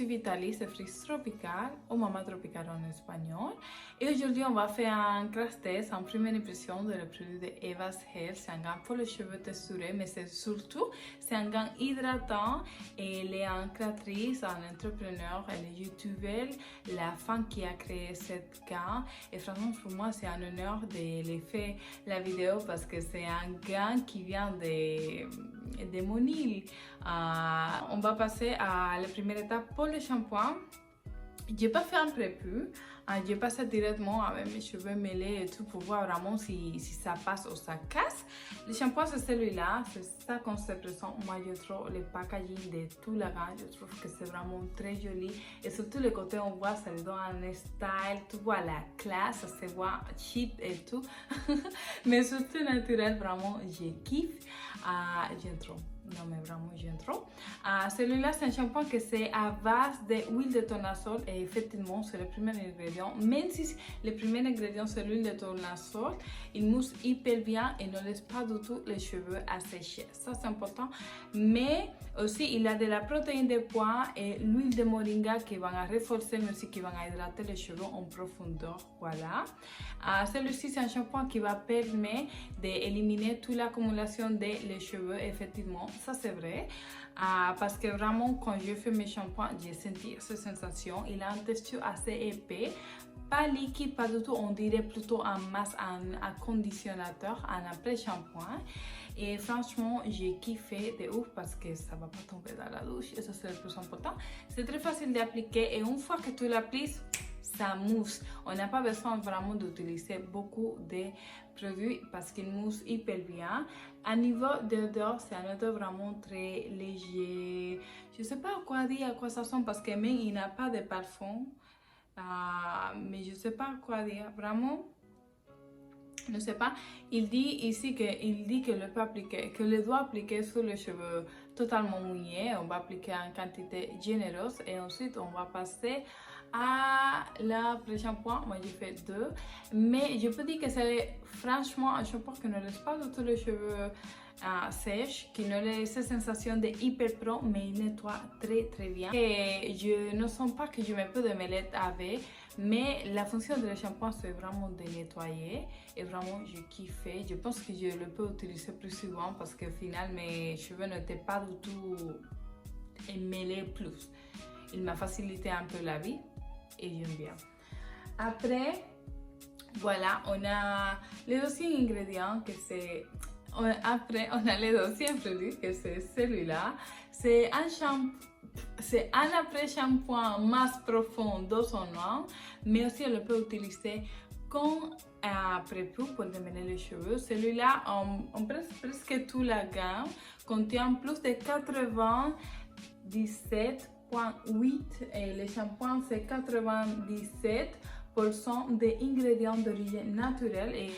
suis Vitaly, c'est Frise Tropical ou Mama Tropical en espagnol. Et aujourd'hui, on va faire un crash test en première impression de le produit de Eva's Hair. C'est un gant pour les cheveux texturés, mais c'est un gant hydratant. Et elle est une créatrice, un entrepreneur, elle est youtubeuse, la femme qui a créé cette gant. Et franchement, pour moi, c'est un honneur de les faire la vidéo parce que c'est un gant qui vient de mon île. On va passer à la première étape pour le shampoing. Je n'ai pas fait un prépu, j'ai passé directement avec mes cheveux mêlés et tout pour voir vraiment si ça passe ou ça casse. Le shampoing c'est celui-là, c'est ça qu'on se présente. Moi je trouve le packaging de tout la gamme, je trouve que c'est vraiment très joli. Et surtout le côté on voit, ça lui donne un style, tu vois la classe, ça se voit cheap et tout. Mais surtout naturel, vraiment je kiffe, j'aime trop. Non mais vraiment j'aime trop. Celui-là c'est un shampoing que c'est à base d'huile de tournesol et effectivement c'est le premier ingrédient. Même si le premier ingrédient c'est l'huile de tournesol, il mousse hyper bien et ne laisse pas du tout les cheveux à sécher. Ça c'est important. Mais aussi il a de la protéine de pois et l'huile de moringa qui vont renforcer mais aussi qui vont hydrater les cheveux en profondeur. Voilà. Celui-ci c'est un shampoing qui va permettre d'éliminer toute l'accumulation des cheveux effectivement. Ça c'est vrai parce que vraiment quand je fais mes shampoings j'ai senti cette sensation. Il a une texture assez épais, pas liquide, pas du tout, on dirait plutôt en masse, un conditionnateur, un après shampoing. Et franchement j'ai kiffé de ouf parce que ça va pas tomber dans la douche et ça c'est le plus important. C'est très facile d'appliquer et une fois que tu l'appliques ça mousse. On n'a pas besoin vraiment d'utiliser beaucoup de produits parce qu'il mousse hyper bien. À niveau d'odeur, c'est un odeur vraiment très léger. Je ne sais pas quoi dire, à quoi ça sent parce que même il n'a pas de parfum. Mais je ne sais pas quoi dire. Vraiment, je ne sais pas. Il dit ici que le peut appliquer, que le doit appliquer sur les cheveux totalement mouillés. On va appliquer en quantité généreuse et ensuite on va passer à l'après-shampoing. Moi j'ai fait 2, mais je peux dire que c'est franchement un shampoing qui ne laisse pas du tout les cheveux sèches, qui ne laisse cette sensation de hyper pro, mais il nettoie très bien. Et je ne sens pas que je mets peu de mêlette avec, mais la fonction de le shampoing c'est vraiment de nettoyer et vraiment je kiffe. Je pense que je le peux utiliser plus souvent parce qu'au final mes cheveux n'étaient pas du tout mêlés plus. Il m'a facilité un peu la vie et j'aime bien. Après, voilà, on a les deuxièmes ingrédients que c'est... Après, on a le deuxième produit que c'est celui-là. C'est un après-shampoing masse profond de son nom, mais aussi on le peut utiliser comme prépu pour démêler les cheveux. Celui-là, presque toute la gamme contient plus de 97,8 et le shampoing c'est 97% d'ingrédients d'origine naturelle. Et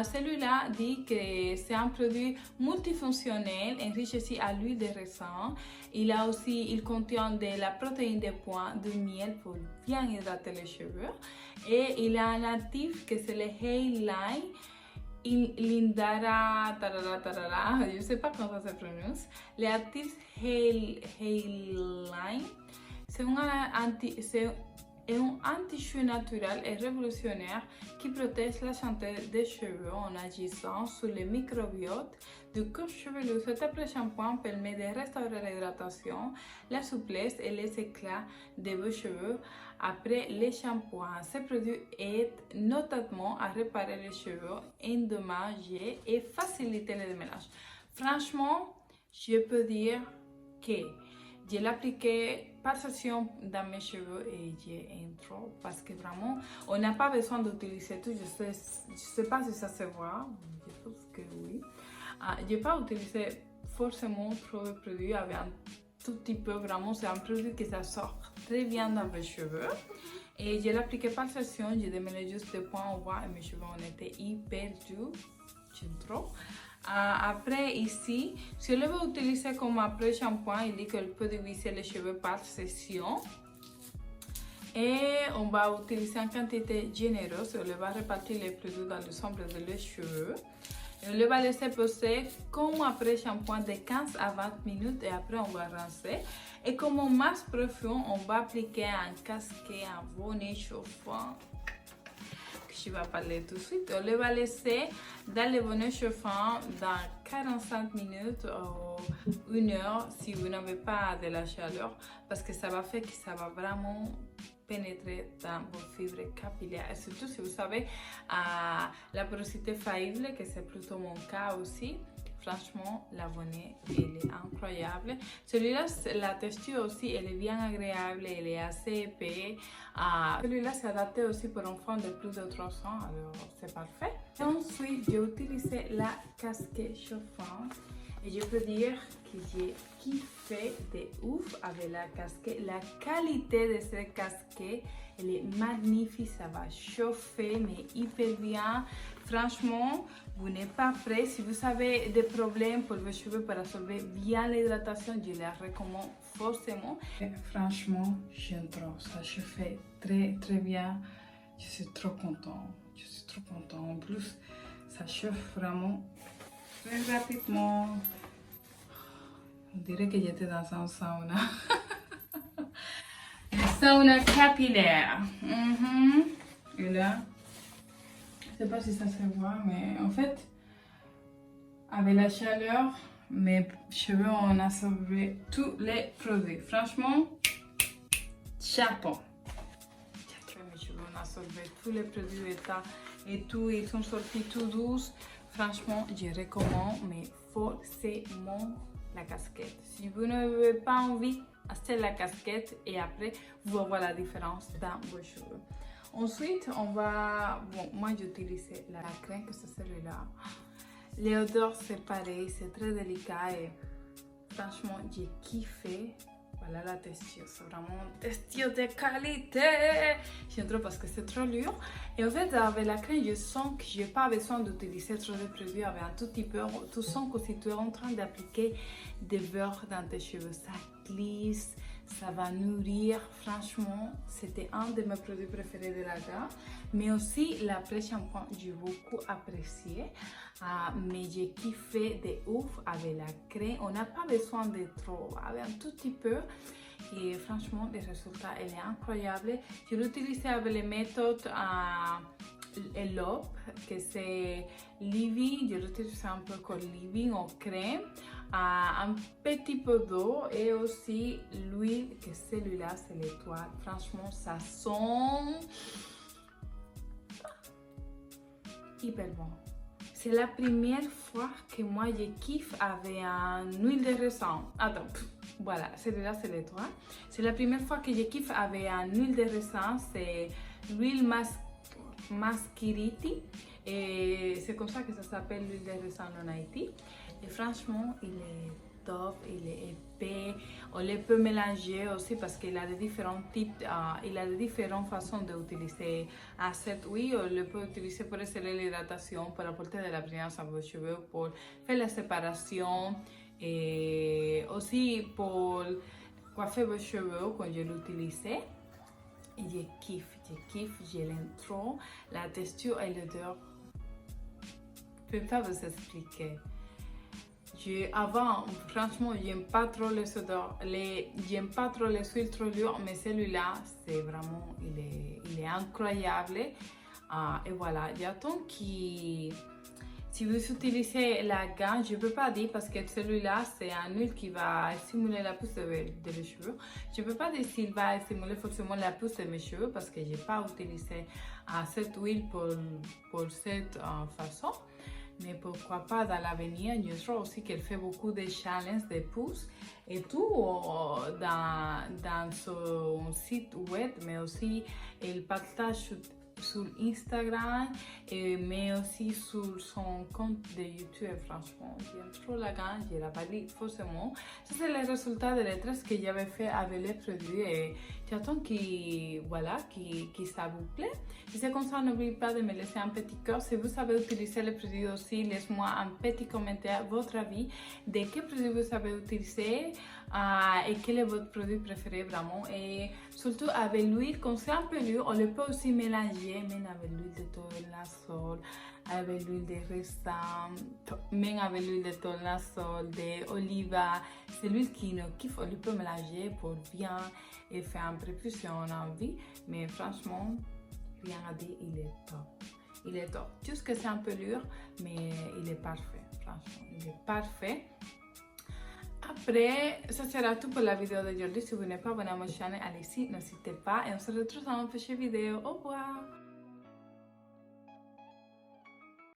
celui-là dit que c'est un produit multifonctionnel enrichi à l'huile de raisin. Il contient de la protéine de pois, du miel pour bien hydrater les cheveux. Et il a un actif que c'est le Hairline Lindara, je ne sais pas comment ça se prononce. L'actif Hairline, c'est un anti-cheveux naturel et révolutionnaire qui protège la santé des cheveux en agissant sur le microbiote du corps chevelu. Cet après-shampoing permet de restaurer l'hydratation, la souplesse et les éclats de vos cheveux après les shampoings. Ce produit aide notamment à réparer les cheveux endommagés et faciliter le démêlage. Franchement, je peux dire que je l'ai appliqué par session dans mes cheveux et j'aime trop parce que vraiment on n'a pas besoin d'utiliser tout. Je sais pas si ça se voit, je pense que oui. Je n'ai pas utilisé forcément trop de produits avec un tout petit peu. Vraiment c'est un produit qui ça sort très bien dans mes cheveux et je l'ai appliqué par session. Je démêlais juste des points au bas et mes cheveux ont été hyper doux. J'aime trop. Après ici, si on le veut utiliser comme après shampoing, il dit qu'elle peut diviser les cheveux par session. Et on va utiliser en quantité généreuse, on va répartir les produits dans l'ensemble de les cheveux. Et on le va laisser poser comme après shampoing de 15 à 20 minutes et après on va rincer. Et comme masse profond, on va appliquer un casquet, un bon échauffant que je vais parler tout de suite. On le va laisser dans le bon échauffant dans 45 minutes ou 1 heure si vous n'avez pas de la chaleur parce que ça va faire que ça va vraiment pénétrer dans vos fibres capillaires et surtout si vous savez la porosité faillible que c'est plutôt mon cas aussi. Franchement, l'abonné, elle est incroyable. Celui-là, la texture aussi, elle est bien agréable, elle est assez épais. Celui-là, c'est adapté aussi pour enfants de plus de 3 ans, alors c'est parfait. Et ensuite, j'ai utilisé la casquette chauffante. Et je peux dire que j'ai kiffé de ouf avec la casquette. La qualité de cette casquette, elle est magnifique, ça va chauffer, mais hyper bien. Franchement, vous n'êtes pas prêt. Si vous avez des problèmes pour vos cheveux pour absorber bien l'hydratation, je la recommande forcément. Et franchement, j'aime trop. Ça chauffe très très bien. Je suis trop content. Je suis trop content. En plus, ça chauffe vraiment très rapidement. On dirait que j'étais dans un sauna. Un sauna capillaire. Et là, je ne sais pas si ça se voit, mais en fait, avec la chaleur, mes cheveux ont absorbé tous les produits. Franchement, chapeau. Mes cheveux ont absorbé tous les produits d'état et tout, ils sont sortis tout douces. Franchement, je recommande, mais forcément la casquette. Si vous n'avez pas envie, achetez la casquette et après, vous allez voir la différence dans vos cheveux. Ensuite, on va... Bon, moi, j'utilise la crème que c'est celui-là. L'odeur, c'est pareil, c'est très délicat et franchement, j'ai kiffé. Voilà la texture, c'est vraiment une texture de qualité. J'aime trop parce que c'est trop lourd. Et en fait, avec la crème, je sens que je n'ai pas besoin d'utiliser trop de produits avec un tout petit peu. Tu sens que si tu es en train d'appliquer des beurre dans tes cheveux, ça glisse, ça va nourrir. Franchement, c'était un de mes produits préférés de la gamme. Mais aussi, l'après-shampoing, j'ai beaucoup apprécié. Mais j'ai kiffé de ouf avec la crème. On n'a pas besoin de trop, avec un tout petit peu. Et franchement, le résultat, il est incroyable. Je l'ai utilisé avec les méthodes Elop, que c'est Living. Je l'utilise un peu comme Living en crème. Un petit peu d'eau et aussi l'huile, que celui-là, c'est l'étoile. Franchement, ça sent hyper bon. C'est la première fois que moi je kiffe avec une huile de raisin. Attends, voilà, celui-là c'est l'étoile. C'est la première fois que je kiffe avec une huile de raisin, c'est l'huile Maskiriti. Et c'est comme ça que ça s'appelle l'huile de raisin en Haïti. Et franchement, il est top, il est épais. On le peut mélanger aussi parce qu'il a de différents types, il a de différentes façons d'utiliser cette huile. On le peut utiliser pour accélérer l'hydratation, pour apporter de la brillance à vos cheveux, pour faire la séparation et aussi pour coiffer vos cheveux quand je l'utilise. Et je kiffe, je l'aime trop. La texture et l'odeur, je ne peux pas vous expliquer. Avant, franchement, j'aime pas trop les odeurs, j'aime pas trop les huiles trop lourdes, mais celui-là, c'est vraiment, il est incroyable. Et voilà, j'attends que si vous utilisez la gamme, je ne peux pas dire parce que celui-là, c'est un huile qui va stimuler la pousse de mes cheveux. Je ne peux pas dire s'il va stimuler forcément la pousse de mes cheveux parce que je n'ai pas utilisé cette huile pour cette façon. Mais pourquoi pas dans l'avenir, je trouve aussi qu'elle fait beaucoup de challenges de pouces et tout dans son site web, mais aussi elle partage sur Instagram, mais aussi sur son compte de YouTube. Franchement, j'aime trop la gamme, je la valide forcément. Ça, c'est le résultat de les tests que j'avais fait avec les produits et J'attends qu'il ça vous plaît. Si c'est comme ça, n'oubliez pas de me laisser un petit cœur. Si vous savez utiliser le produit aussi, laissez-moi un petit commentaire, votre avis, de quel produit vous savez utiliser et quel est votre produit préféré vraiment. Et surtout avec l'huile, quand c'est un peu dur, on le peut aussi mélanger, même avec l'huile de tournesol, avec l'huile de raisin, même avec l'huile de tournesol, d'olive. C'est l'huile qui nous kiffe, on le peut mélanger pour bien et faire une préfusion en vie. Mais franchement, rien à dire, il est top. Il est top. Juste que c'est un peu dur, mais il est parfait. Franchement, il est parfait. Après, ça sera tout pour la vidéo d'aujourd'hui. Si vous n'êtes pas abonné à ma chaîne, allez-y, n'hésitez pas. Et on se retrouve dans une prochaine vidéo. Au revoir!